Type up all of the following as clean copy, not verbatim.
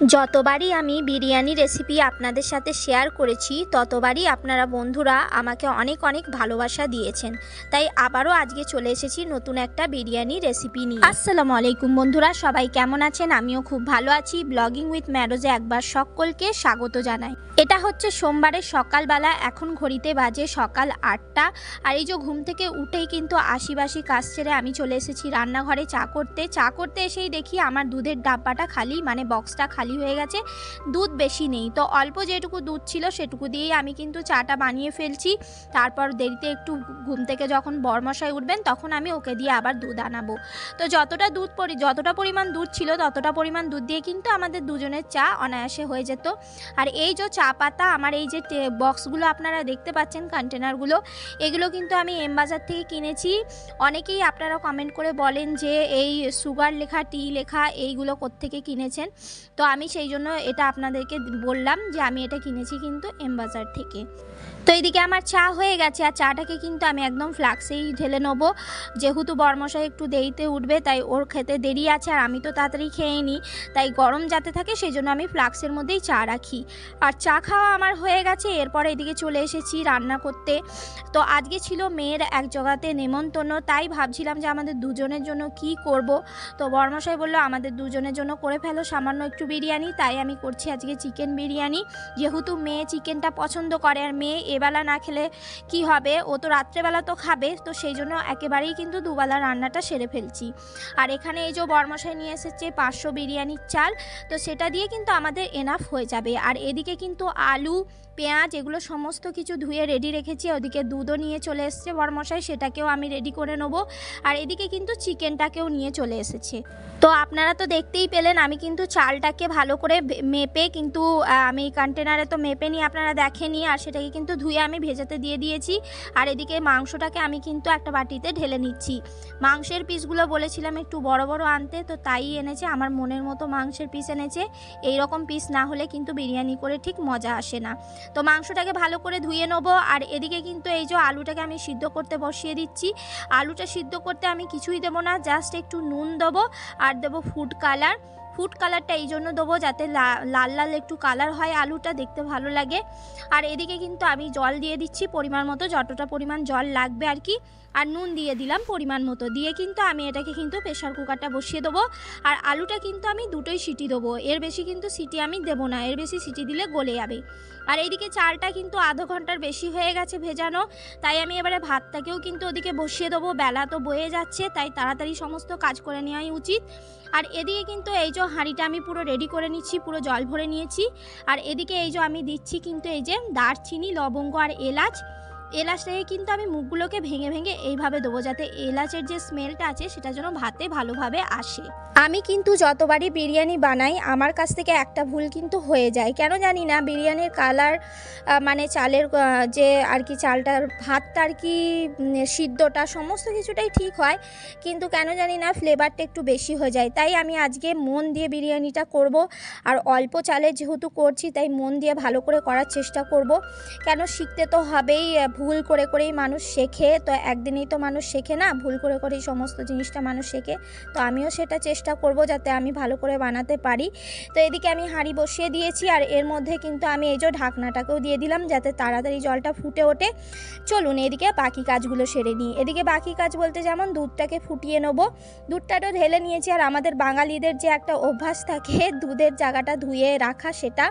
যতবারই আমি বিরিয়ানি রেসিপি আপনাদের সাথে শেয়ার করেছি ততবারই আপনারা বন্ধুরা আমাকে অনেক অনেক ভালোবাসা দিয়েছেন। তাই আবারও আজকে চলে এসেছি নতুন একটা বিরিয়ানি রেসিপি নিয়ে। আসসালামু আলাইকুম বন্ধুরা, সবাই কেমন আছেন? আমিও খুব ভালো আছি। ব্লগিং উইথ ম্যারোজে একবার সকলকে স্বাগত জানাই। এটা হচ্ছে সোমবারের সকালবেলা, এখন ঘড়িতে বাজে সকাল 8টা। আর এই যে ঘুম থেকে উঠেই কিন্তু আশিবাসি কাজ ছেড়ে আমি চলে এসেছি রান্নাঘরে চা করতে এসেই দেখি আমার দুধের ডাব্বাটা খালি, মানে বক্সটা খালি হয়ে গেছে। দুধ বেশি নেই, তো অল্প যেটুকু দুধ ছিল সেটুকু দিয়েই আমি কিন্তু চাটা বানিয়ে ফেলছি। তারপর দেরিতে একটু ঘুম থেকে যখন বরমশাই উঠবেন তখন আমি ওকে দিয়ে আবার দুধ আনাবো। তো যতটা পরিমাণ দুধ ছিল ততটা পরিমাণ দুধ দিয়ে কিন্তু আমাদের দুজনের চা অনায়াসে হয়ে যেত। আর এই যে চা পাতা, আমার এই যে বক্সগুলো আপনারা দেখতে পাচ্ছেন, কন্টেনারগুলো, এগুলো কিন্তু আমি এম বাজার থেকে কিনেছি। অনেকেই আপনারা কমেন্ট করে বলেন যে এই সুগার লেখা, টি লেখা, এইগুলো কোত্থেকে কিনেছেন। তো আমি সেই জন্য এটা আপনাদেরকে বললাম যে আমি এটা কিনেছি কিন্তু এম বাজার থেকে। তো এইদিকে আমার চা হয়ে গেছে, আর চাটাকে কিন্তু আমি একদম ফ্লাক্সেই ঢেলে নেবো। যেহেতু বরমশাই একটু দেরিতে উঠবে তাই ওর খেতে দেরি আছে, আর আমি তো তাড়াতাড়ি খেয়ে নিই, তাই গরম যাতে থাকে সেই জন্য আমি ফ্লাক্সের মধ্যেই চা রাখি। আর চা খাওয়া আমার হয়ে গেছে, এরপরে এদিকে চলে এসেছি রান্না করতে। তো আজকে ছিল মেয়ের এক জায়গাতে নেমন্তন্ন, তাই ভাবছিলাম যে আমাদের দুজনের জন্য কি করব। তো বরমশাই বললো আমাদের দুজনের জন্য করে ফেলো সামান্য একটু বিরিয়ানি, তাই আমি করছি আজকে চিকেন বিরিয়ানি। যেহেতু মেয়ে চিকেনটা পছন্দ করে, আর মেয়ে এবেলা না খেলে কি হবে, ও তো রাত্রেবেলা তো খাবে, তো সেই জন্য একেবারেই কিন্তু দুবেলা রান্নাটা সেরে ফেলছি। আর এখানে এই যে বরমশাই নিয়ে এসেছে 500 বিরিয়ানির চাল, তো সেটা দিয়ে কিন্তু আমাদের এনাফ হয়ে যাবে। আর এদিকে কিন্তু আলু, পেঁয়াজ এগুলো সমস্ত কিছু ধুয়ে রেডি রেখেছি। ওদিকে দুধও নিয়ে চলে এসেছে বরমশাই, সেটাকেও আমি রেডি করে নেবো। আর এদিকে কিন্তু চিকেনটাকেও নিয়ে চলে এসেছে। তো আপনারা তো দেখতেই পেলেন আমি কিন্তু চালটাকে ভালো করে মেপে, কিন্তু আমি কন্টেনারে তো মেপে নিই, আপনারা দেখেনি, আর সেটাকে কিন্তু ধুয়ে আমি ভেজাতে দিয়ে দিয়েছি। আর এদিকে মাংসটাকে আমি কিন্তু একটা বাটিতে ঢেলে নিচ্ছি। মাংসের পিসগুলো বলেছিলাম একটু বড় বড় আনতে, তো তাই এনেছে, আমার মনের মতো মাংসের পিস এনেছে। এই রকম পিস না হলে কিন্তু বিরিয়ানি করে ঠিক মজা আসে না। তো মাংসটাকে ভালো করে ধুয়ে নেবো। আর এদিকে কিন্তু এই যে আলুটাকে আমি সিদ্ধ করতে বসিয়ে দিচ্ছি। আলুটা সিদ্ধ করতে আমি কিছুই দেবো না, জাস্ট একটু নুন দেবো আর দেবো ফুড কালার। ফুড কালারটা এই জন্য দেবো যাতে লাল লাল একটু কালার হয়, আলুটা দেখতে ভালো লাগে। আর এদিকে কিন্তু আমি জল দিয়ে দিচ্ছি পরিমাণ মতো, যতটা পরিমাণ জল লাগবে আর কি। আর নুন দিয়ে দিলাম পরিমাণ মতো, দিয়ে কিন্তু আমি এটাকে কিন্তু প্রেশার কুকারটা বসিয়ে দেবো। আর আলুটা কিন্তু আমি দুটোই সিটি দেবো, এর বেশি কিন্তু সিটি আমি দেবো না, এর বেশি সিটি দিলে গলে যাবে। আর এইদিকে চালটা কিন্তু আধা ঘন্টার বেশি হয়ে গেছে ভেজানো, তাই আমি এবারে ভাতটাকেও কিন্তু ওদিকে বসিয়ে দেবো। বেলা তো বয়ে যাচ্ছে, তাই তাড়াতাড়ি সমস্ত কাজ করে নেওয়াই উচিত। আর এদিকে কিন্তু এই যে হাঁড়িটা আমি পুরো রেডি করে নিচ্ছি, পুরো জল ভরে নিয়েছি। আর এদিকে এই যে আমি দিচ্ছি কিন্তু এই যে দারচিনি, লবঙ্গ আর এলাচটাকে কিন্তু আমি মুখগুলোকে ভেঙে ভেঙে এইভাবে দেবো, যাতে এলাচের যে স্মেলটা আছে সেটা যেন ভাতে ভালোভাবে আসে। আমি কিন্তু যতবারই বিরিয়ানি বানাই আমার কাছ থেকে একটা ভুল কিন্তু হয়ে যায়, কেন জানি না। বিরিয়ানির কালার, মানে চালের যে আর কি চালটার ভাতটা আর কি সিদ্ধটা সমস্ত কিছুটাই ঠিক হয়, কিন্তু কেন জানি না ফ্লেভারটা একটু বেশি হয়ে যায়। তাই আমি আজকে মন দিয়ে বিরিয়ানিটা করব। আর অল্প চালের যেহেতু করছি তাই মন দিয়ে ভালো করে করার চেষ্টা করব। কেন, শিখতে তো হবেই, ভুল করে করেই মানুষ শেখে। তো একদিনেই তো মানুষ শেখে না, ভুল করে করেই সমস্ত জিনিসটা মানুষ শেখে। তো আমিও সেটা চেষ্টা করব যাতে আমি ভালো করে বানাতে পারি। তো এদিকে আমি হাঁড়ি বসিয়ে দিয়েছি, আর এর মধ্যে কিন্তু আমি এই যে ঢাকনাটাকেও দিয়ে দিলাম যাতে তাড়াতাড়ি জলটা ফুটে ওঠে। চলুন এদিকে বাকি কাজগুলো সেরে নিই। এদিকে বাকি কাজ বলতে যেমন দুধটাকে ফুটিয়ে নেবো, দুধটাও ঢেলে নিয়েছি। আর আমাদের বাঙালিদের যে একটা অভ্যাস থাকে দুধের জায়গাটা ধুয়ে রাখা, সেটা।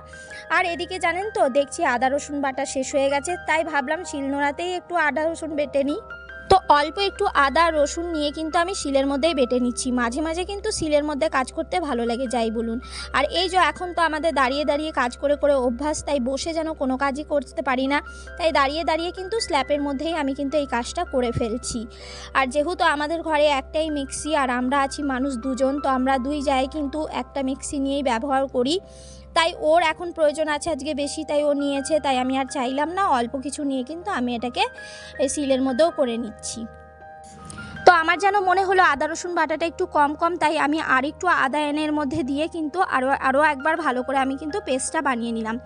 আর এদিকে জানেন তো দেখছি আদা রসুন বাটা শেষ হয়ে গেছে, তাই ভাবলাম শিলনোড়াতেই একটু আদা রসুন বেটে নিই। তো অল্প একটু আদা রসুন নিয়ে কিন্তু আমি শিলের মধ্যেই বেটে নিচ্ছি। মাঝে মাঝে কিন্তু শিলের মধ্যে কাজ করতে ভালো লাগে, যাই বলুন। আর এই যে এখন তো আমাদের দাঁড়িয়ে দাঁড়িয়ে কাজ করে করে অভ্যাস, তাই বসে যেন কোনো কাজই করতে পারি না, তাই দাঁড়িয়ে দাঁড়িয়ে কিন্তু স্ল্যাপের মধ্যেই আমি কিন্তু এই কাজটা করে ফেলছি। আর যেহেতু আমাদের ঘরে একটাই মিক্সি, আর আমরা আছি মানুষ দুজন, তো আমরা দুই জায়গায় কিন্তু একটা মিক্সি নিয়েই ব্যবহার করি। তাই ওর এখন প্রয়োজন আছে আজকে বেশি, তাই ও নিয়েছে, তাই আমি আর চাইলাম না, অল্প কিছু নিয়ে কিন্তু আমি এটাকে শিলের মধ্যেও করে নিচ্ছি। তো আমার যেন মনে হলো আদা রসুন বাটাটা একটু কম, তাই আমি আর একটু আদা এনের মধ্যে দিয়ে কিন্তু আরও একবার ভালো করে আমি কিন্তু পেস্টটা বানিয়ে নিলাম।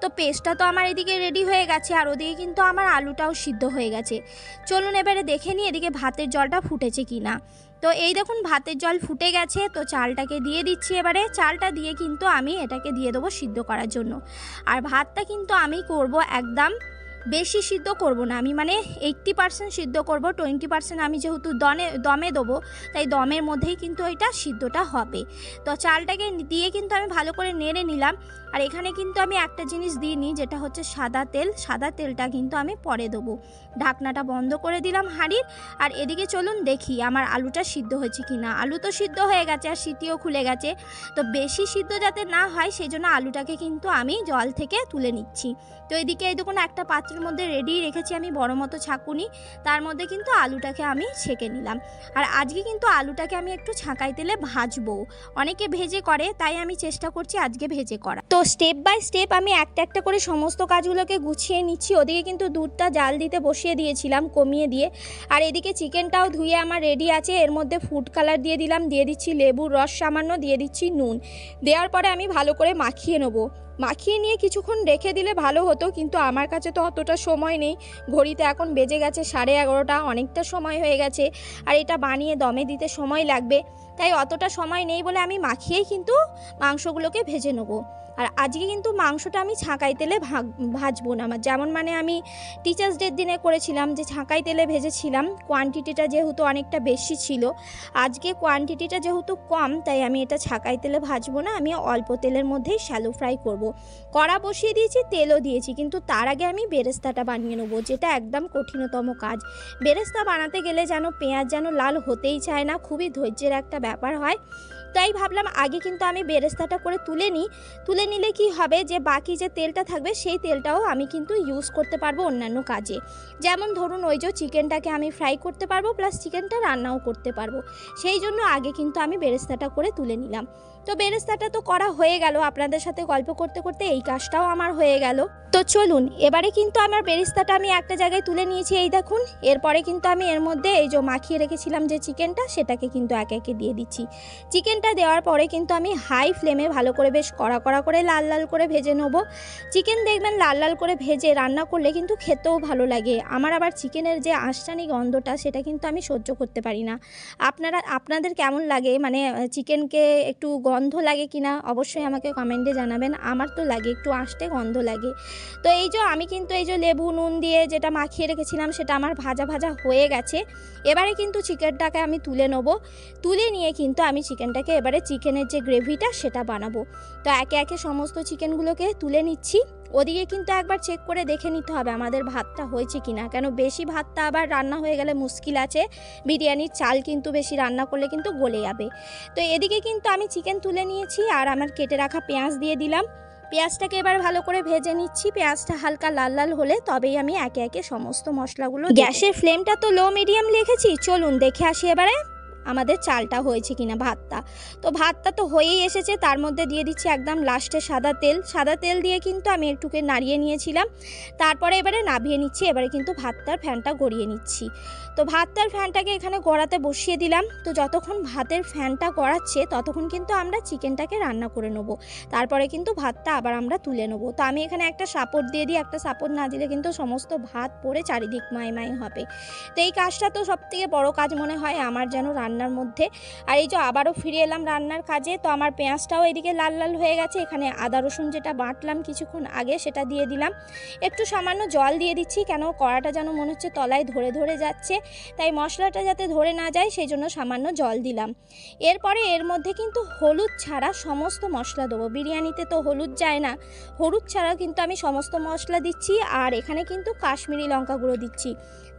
তো পেস্টটা তো আমার এদিকে রেডি হয়ে গেছে, আর ওদিকে কিন্তু আমার আলুটাও সিদ্ধ হয়ে গেছে। চলুন এবারে দেখে নিই এদিকে ভাতের জলটা ফুটেছে কি না। তো তো এই দেখুন ভাতের জল ফুটে গেছে, তো চালটাকে দিয়ে দিচ্ছি। এবারে চালটা দিয়ে কিন্তু আমি এটাকে দিয়ে দেবো সিদ্ধ করার জন্য। আর ভাতটা কিন্তু আমি করব একদম বেশি সিদ্ধ করব না, আমি মানে 80% সিদ্ধ করব, 20% আমি যেহেতু দমে দেবো, তাই দমের মধ্যেই কিন্তু এটা সিদ্ধটা হবে। তো চালটাকে দিয়ে কিন্তু আমি ভালো করে নেড়ে নিলাম। আর এখানে কিন্তু আমি একটা জিনিস দিইনি, যেটা হচ্ছে সাদা তেল। সাদা তেলটা কিন্তু আমি পরে দেবো। ঢাকনাটা বন্ধ করে দিলাম হাঁড়ির। আর এদিকে চলুন দেখি আমার আলুটা সিদ্ধ হয়েছে কি না। আলু তো সিদ্ধ হয়ে গেছে আর সিটিও খুলে গেছে। তো বেশি সিদ্ধ যাতে না হয় সেই জন্য আলুটাকে কিন্তু আমি জল থেকে তুলে নিচ্ছি। তো এদিকে এই দেখুন একটা পাত্রের মধ্যে রেডি রেখেছি আমি বড় মতো ছাঁকুনি, তার মধ্যে কিন্তু আলুটাকে আমি ছেঁকে নিলাম। আর আজকে কিন্তু আলুটাকে আমি একটু ছাঁকাই তেলে ভাজবো। অনেকে ভেজে করে, তাই আমি চেষ্টা করছি আজকে ভেজে করা। তো স্টেপ বাই স্টেপ আমি একটা একটা করে সমস্ত কাজগুলোকে গুছিয়ে নিচ্ছি। ওদিকে কিন্তু দুধটা জাল দিতে বসিয়ে দিয়েছিলাম কমিয়ে দিয়ে। আর এদিকে চিকেনটাও ধুয়ে আমার রেডি আছে। এর মধ্যে ফুড কালার দিয়ে দিলাম, দিয়ে দিচ্ছি লেবুর রস সামান্য, দিয়ে দিচ্ছি নুন। দেওয়ার পরে আমি ভালো করে মাখিয়ে নেবো। মাখিয়ে নিয়ে কিছুক্ষণ রেখে দিলে ভালো হতো, কিন্তু আমার কাছে তো অতটা সময় নেই। ঘড়িতে এখন বেজে গেছে 11:30, অনেকটা সময় হয়ে গেছে। আর এটা বানিয়ে দমে দিতে সময় লাগবে, তাই অতটা সময় নেই বলে আমি মাখিয়েই কিন্তু মাংসগুলোকে ভেজে নেবো। আর আজকে কিন্তু মাংসটা আমি ছাঁকাই তেলে ভাজবো না। আমার যেমন মানে আমি টিচার্স ডের দিনে করেছিলাম যে ছাঁকাই তেলে ভেজেছিলাম, কোয়ান্টিটিটা যেহেতু অনেকটা বেশি ছিল, আজকে কোয়ান্টিটিটা যেহেতু কম, তাই আমি এটা ছাঁকাই তেলে ভাজবো না, আমি অল্প তেলের মধ্যেই শ্যালো ফ্রাই করব। কড়া বসিয়ে দিয়েছি, তেলও দিয়েছি, কিন্তু তার আগে আমি বেরেস্তাটা বানিয়ে নেবো, যেটা একদম কঠিনতম কাজ। বেরেস্তা বানাতে গেলে যেন পেঁয়াজ যেন লাল হতেই চায় না, খুবই ধৈর্যের একটা ব্যাপার হয়। তাই ভাবলাম আগে কিন্তু আমি বেরেস্তাটা করে তুলে নিই। তুলে নিলে কি হবে যে বাকি যে তেলটা থাকবে সেই তেলটাও আমি কিন্তু ইউজ করতে পারবো অন্যান্য কাজে। যেমন ধরুন ওই যে চিকেনটাকে আমি ফ্রাই করতে পারবো, প্লাস চিকেনটা রান্নাও করতে পারবো। সেই জন্য আগে কিন্তু আমি বেরেস্তাটা করে তুলে নিলাম। তো বেরেস্তাটা তো করা হয়ে গেল, আপনাদের সাথে গল্প করতে করতে এই কাজটাও আমার হয়ে গেল। তো চলুন এবারে কিন্তু আমার বেরেস্তাটা আমি একটা জায়গায় তুলে নিয়েছি, এই দেখুন। এরপরে কিন্তু আমি এর মধ্যে এই যে মাখিয়ে রেখেছিলাম যে চিকেনটা, সেটাকে কিন্তু একে একে দিয়ে দিচ্ছি। চিকেনটা দেওয়ার পরে কিন্তু আমি হাই ফ্লেমে ভালো করে বেশ কড়া কড়া করে লাল লাল করে ভেজে নেবো। চিকেন দেখবেন লাল লাল করে ভেজে রান্না করলে কিন্তু খেতেও ভালো লাগে। আমার আবার চিকেনের যে আঁশটানি গন্ধটা, সেটা কিন্তু আমি সহ্য করতে পারি না। আপনাদের কেমন লাগে, মানে চিকেনকে একটু গন্ধ লাগে কিনা অবশ্যই আমাকে কমেন্টে জানাবেন। আমার তো লাগে, একটু আঁশটে গন্ধ লাগে। তো এই যে আমি কিন্তু এই যে লেবু নুন দিয়ে যেটা মাখিয়ে রেখেছিলাম, সেটা আমার ভাজা ভাজা হয়ে গেছে। এবারে কিন্তু চিকেনটাকে আমি তুলে নেবো। তুলে নিয়ে কিন্তু আমি চিকেনটাকে এবারে চিকেনের যে গ্রেভিটা সেটা বানাবো। তো একে একে সমস্ত চিকেনগুলোকে তুলে নিচ্ছি। ওদিকে কিন্তু একবার চেক করে দেখে নিতে হবে আমাদের ভাতটা হয়েছে কিনা, কেন বেশি ভাতটা আবার রান্না হয়ে গেলে মুশকিল আছে। বিরিয়ানির চাল কিন্তু বেশি রান্না করলে কিন্তু গলে যাবে। তো এদিকে কিন্তু আমি চিকেন তুলে নিয়েছি, আর আমার কেটে রাখা পেঁয়াজ দিয়ে দিলাম। পেঁয়াজটাকে এবার ভালো করে ভেজে নিচ্ছি। পেঁয়াজটা হালকা লাল লাল হলে তবেই আমি একে একে সমস্ত মশলাগুলো। গ্যাসের ফ্লেমটা তো লো মিডিয়াম রেখেছি। চলুন দেখে আসি এবারে আমাদের চালটা হয়েছে কিনা, ভাতটা। তো ভাতটা তো হয়েই এসেছে, তার মধ্যে দিয়ে দিচ্ছি একদম লাস্টে সাদা তেল। সাদা তেল দিয়ে কিন্তু আমি একটুকে নাড়িয়ে নিয়েছিলাম। তারপরে এবারে নামিয়ে নিচ্ছি। এবারে কিন্তু ভাতটার ফ্যানটা গড়িয়ে নিচ্ছি। তো ভাতটার ফ্যানটাকে এখানে গড়াতে বসিয়ে দিলাম। তো যতক্ষণ ভাতের ফ্যানটা গড়াচ্ছে ততক্ষণ কিন্তু আমরা চিকেনটাকে রান্না করে নেবো। তারপরে কিন্তু ভাতটা আবার আমরা তুলে নেবো। তো আমি এখানে একটা সাপোর্ট দিয়ে দিই, একটা সাপোর্ট না দিলে কিন্তু সমস্ত ভাত পড়ে চারিদিক মাই হবে। তো এই কাজটা তো সবথেকে বড় কাজ মনে হয় আমার যেন রান্নার মধ্যে। আর এই যে আবারও ফিরে এলাম রান্নার কাজে। তো আমার পেঁয়াজটাও এদিকে লাল লাল হয়ে গেছে। এখানে আদা রসুন যেটা বাটলাম কিছুক্ষণ আগে, সেটা দিয়ে দিলাম। একটু সামান্য জল দিয়ে দিচ্ছি, কেন কড়াটা যেন মনে হচ্ছে তলায় ধরে ধরে যাচ্ছে, তাই মশলাটা যাতে ধরে না যায় সেই জন্য সামান্য জল দিলাম। এরপরে এর মধ্যে কিন্তু হলুদ ছাড়া সমস্ত মশলা দেবো। বিরিয়ানিতে তো হলুদ যায় না, হলুদ ছাড়া কিন্তু আমি সমস্ত মশলা দিচ্ছি। আর এখানে কিন্তু কাশ্মীরি লঙ্কা গুঁড়ো দিচ্ছি,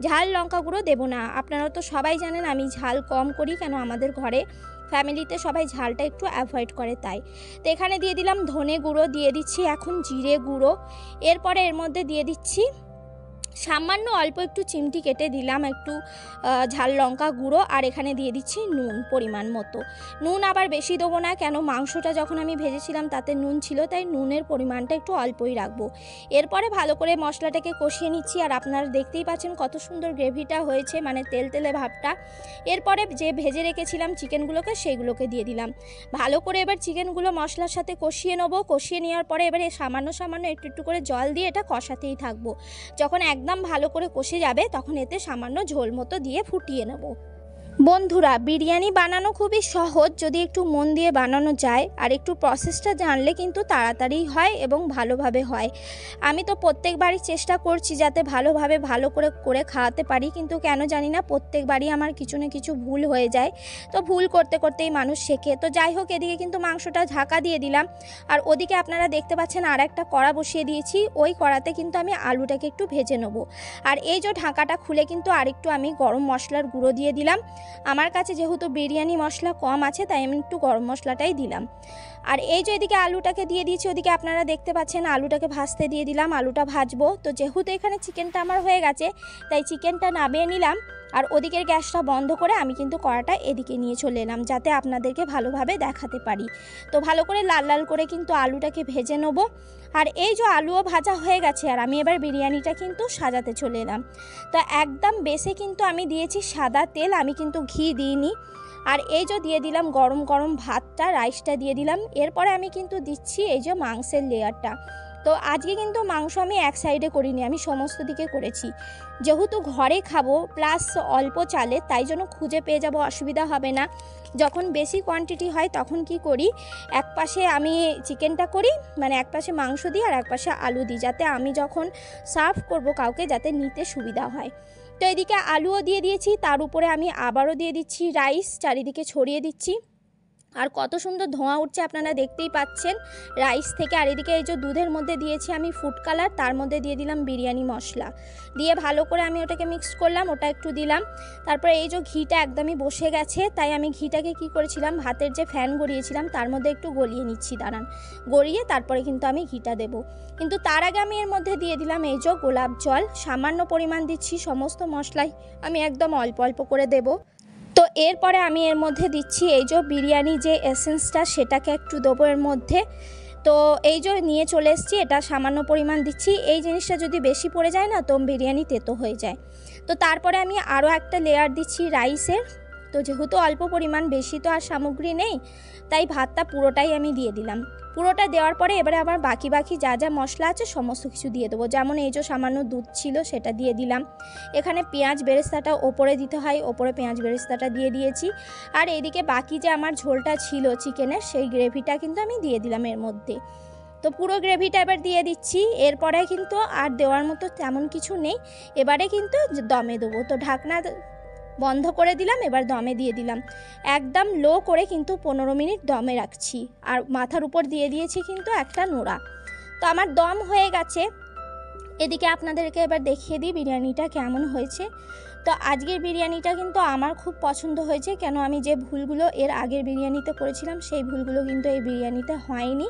ঝাল লঙ্কা গুঁড়ো দেবো না। আপনারা তো সবাই জানেন আমি ঝাল কম করি, কেন আমাদের ঘরে ফ্যামিলিতে সবাই ঝালটা একটু অ্যাভয়েড করে তাই। তো এখানে দিয়ে দিলাম ধনে গুঁড়ো, দিয়ে দিচ্ছি এখন জিরে গুঁড়ো। এরপরে এর মধ্যে দিয়ে দিচ্ছি সামান্য অল্প একটু চিমটি কেটে দিলাম একটু ঝাল লঙ্কা গুঁড়ো। আর এখানে দিয়ে দিচ্ছি নুন পরিমাণ মতো। নুন আবার বেশি দেবো না, কেন মাংসটা যখন আমি ভেজেছিলাম তাতে নুন ছিল, তাই নুনের পরিমাণটা একটু অল্পই রাখবো। এরপরে ভালো করে মশলাটাকে কষিয়ে নিচ্ছি। আর আপনারা দেখতেই পাচ্ছেন কত সুন্দর গ্রেভিটা হয়েছে, মানে তেল তেলে ভাবটা। এরপরে যে ভেজে রেখেছিলাম চিকেনগুলোকে, সেইগুলোকে দিয়ে দিলাম। ভালো করে এবার চিকেনগুলো মশলার সাথে কষিয়ে নেবো। কষিয়ে নেওয়ার পরে এবারে সামান্য সামান্য একটু একটু করে জল দিয়ে এটা কষাতেই থাকবো। যখন একদম ভালো করে কষে যাবে তখন এতে সামান্য ঝোল মতো দিয়ে ফুটিয়ে নেব। বন্ধুরা, বিরিয়ানি বানানো খুবই সহজ যদি একটু মন দিয়ে বানানো যায়, আর একটু প্রসেসটা জানলে কিন্তু তাড়াতাড়ি হয় এবং ভালোভাবে হয়। আমি তো প্রত্যেকবারই চেষ্টা করছি যাতে ভালোভাবে ভালো করে খাওয়াতে পারি, কিন্তু কেন জানি না প্রত্যেকবারই আমার কিছু না কিছু ভুল হয়ে যায়। তো ভুল করতে করতেই মানুষ শেখে। তো যাই হোক, এদিকে কিন্তু মাংসটা ঢাকা দিয়ে দিলাম, আর ওদিকে আপনারা দেখতে পাচ্ছেন আর একটা কড়া বসিয়ে দিয়েছি। ওই কড়াতে কিন্তু আমি আলুটাকে একটু ভেজে নেব। আর এই যে ঢাকাটা খুলে কিন্তু আরেকটু আমি গরম মশলার গুঁড়ো দিয়ে দিলাম। আমার কাছে যেহেতু বিরিয়ানি মশলা কম আছে তাই আমি একটু গরম মশলাটাই দিলাম। আর এই যে এদিকে আলুটাকে দিয়ে দিয়েছি, ওদিকে আপনারা দেখতে পাচ্ছেন আলুটাকে ভাজতে দিয়ে দিলাম। আলুটা ভাজবো, তো যেহেতু এখানে চিকেনটা আমার হয়ে গেছে তাই চিকেনটা নামিয়ে নিলাম। আর ওদিকের গ্যাসটা বন্ধ করে আমি কিন্তু কড়াটা এদিকে নিয়ে চলে এলাম যাতে আপনাদেরকে ভালোভাবে দেখাতে পারি। তো ভালো করে লাল লাল করে কিন্তু আলুটাকে ভেজে নেবো। আর এই যে আলুও ভাজা হয়ে গেছে, আর আমি এবার বিরিয়ানিটা কিন্তু সাজাতে চলে এলাম। তো একদম বেশি কিন্তু আমি দিয়েছি সাদা তেল, আমি কিন্তু ঘি দিইনি। আর এই যে দিয়ে দিলাম গরম গরম ভাতটা, রাইসটা দিয়ে দিলাম। এরপরে আমি কিন্তু দিচ্ছি এই যে মাংসের লেয়ারটা। তো আজকে কিন্তু মাংস আমি এক সাইডে করিনি, আমি সমস্ত দিকে করেছি। যেহেতু ঘরে খাবো প্লাস অল্প চালে, তাই জন্য খুঁজে পেয়ে যাব, অসুবিধা হবে না। যখন বেশি কোয়ান্টিটি হয় তখন কি করি, এক পাশে আমি চিকেনটা করি, মানে এক পাশে মাংস দিই আর এক পাশে আলু দিই, যাতে আমি যখন সার্ভ করব কাউকে যাতে নিতে সুবিধা হয়। তো এদিকে আলুও দিয়ে দিয়েছি, তার উপরে আমি আবারও দিয়ে দিচ্ছি রাইস, চারিদিকে ছড়িয়ে দিচ্ছি। আর কত সুন্দর ধোঁয়া উঠছে আপনারা দেখতেই পাচ্ছেন রাইস থেকে। আর এদিকে এই যে দুধের মধ্যে দিয়েছি আমি ফুড কালার, তার মধ্যে দিয়ে দিলাম বিরিয়ানি মশলা, দিয়ে ভালো করে আমি ওটাকে মিক্স করলাম, ওটা একটু দিলাম। তারপরে এই যে ঘিটা একদমই বসে গেছে, তাই আমি ঘিটাকে কি করেছিলাম, ভাতের যে ফ্যান গড়িয়েছিলাম তার মধ্যে একটু গলিয়ে নিচ্ছি, দাঁড়ান, গড়িয়ে তারপরে কিন্তু আমি ঘিটা দেব। কিন্তু তার আগে আমি এর মধ্যে দিয়ে দিলাম এই যে গোলাপ জল, সামান্য পরিমাণ দিচ্ছি, সমস্ত মশলাই আমি একদম অল্প অল্প করে দেব। তো এরপরে আমি এর মধ্যে দিচ্ছি এই যে বিরিয়ানি যে এসেন্সটা, সেটাকে একটু দেবো এর মধ্যে। তো এই যে নিয়ে চলে এসেছি, এটা সামান্য পরিমাণ দিচ্ছি। এই জিনিসটা যদি বেশি পড়ে যায় না তো বিরিয়ানি তেতো হয়ে যায়। তো তারপরে আমি আরও একটা লেয়ার দিচ্ছি রাইসের। তো যেহেতু অল্প পরিমাণ, বেশি তো আর সামগ্রী নেই, তাই ভাতটা পুরোটাই আমি দিয়ে দিলাম। পুরোটা দেওয়ার পরে এবারে আবার বাকি যা যা মশলা আছে সমস্ত কিছু দিয়ে দেবো। যেমন এই যে সামান্য দুধ ছিল সেটা দিয়ে দিলাম। এখানে পেঁয়াজ বেরেস্তাটা ওপরে দিতে হয়, ওপরে পেঁয়াজ বেরেস্তাটা দিয়ে দিয়েছি। আর এদিকে বাকি যে আমার ঝোলটা ছিল চিকেনের, সেই গ্রেভিটা কিন্তু আমি দিয়ে দিলাম এর মধ্যে। তো পুরো গ্রেভিটা এবার দিয়ে দিচ্ছি। এরপরে কিন্তু আর দেওয়ার মতো তেমন কিছু নেই, এবারে কিন্তু দমে দেবো। তো ঢাকনা বন্ধ করে দিলাম, এবার দমে দিয়ে দিলাম। একদম লো করে কিন্তু 15 মিনিট দমে রাখছি। আর মাথার উপর দিয়ে দিয়েছি কিন্তু একটা নোড়া। তো আমার দম হয়ে গেছে। এদিকে আপনাদেরকে এবার দেখিয়ে দিই বিরিয়ানিটা কেমন হয়েছে। তো আজকের বিরিয়ানিটা কিন্তু আমার খুব পছন্দ হয়েছে, কেন আমি যে ভুলগুলো এর আগের বিরিয়ানিতে করেছিলাম সেই ভুলগুলো কিন্তু এই বিরিয়ানিতে হয়নি।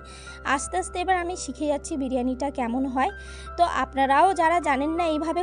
আস্তে আস্তে এবার আমি শিখে যাচ্ছি বিরিয়ানিটা কেমন হয়। তো আপনারাও যারা জানেন না এইভাবে